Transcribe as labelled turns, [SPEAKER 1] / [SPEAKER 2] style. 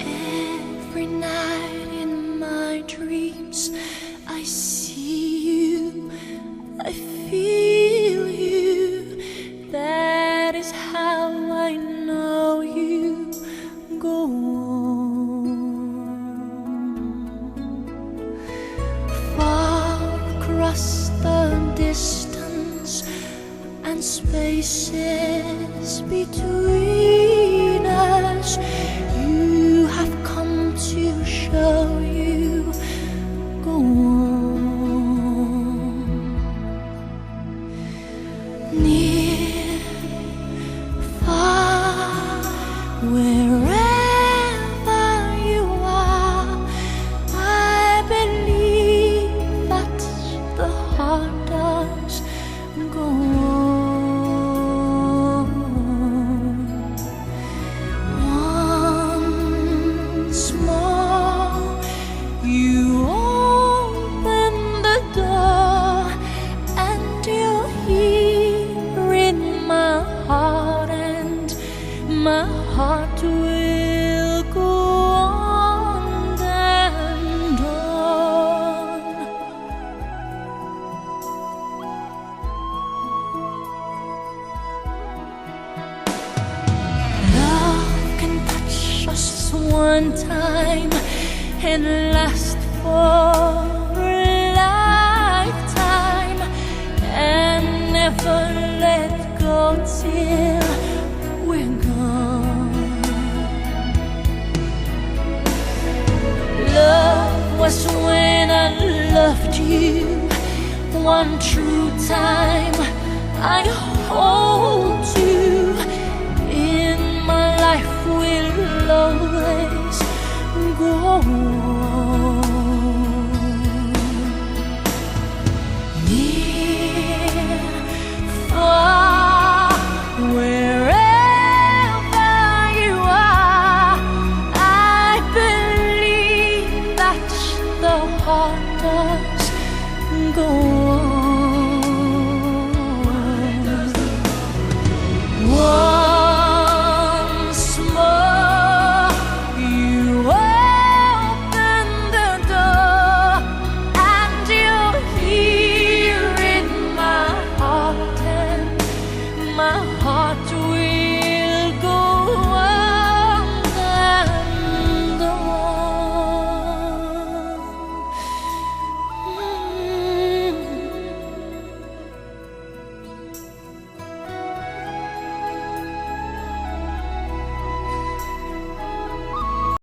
[SPEAKER 1] Every night in my dreams I see you, I feel you. That is how I know you. Go on. Far across the distance and spaces between us, you have come to show you. Go on. Near, far, wherever you are, I believe that the heart does. Go on. Once more, you open the door, and you're here in my heart, and my heart will go on and on. Love can touch us one time and last for a lifetime, and never let go till we're gone. Love was when I loved you one true time. I hold you in my life, will always go on. Near, far, wherever you are, I believe that the heart does go on. Once more, you open the door, and you're here in my heart, and my heart will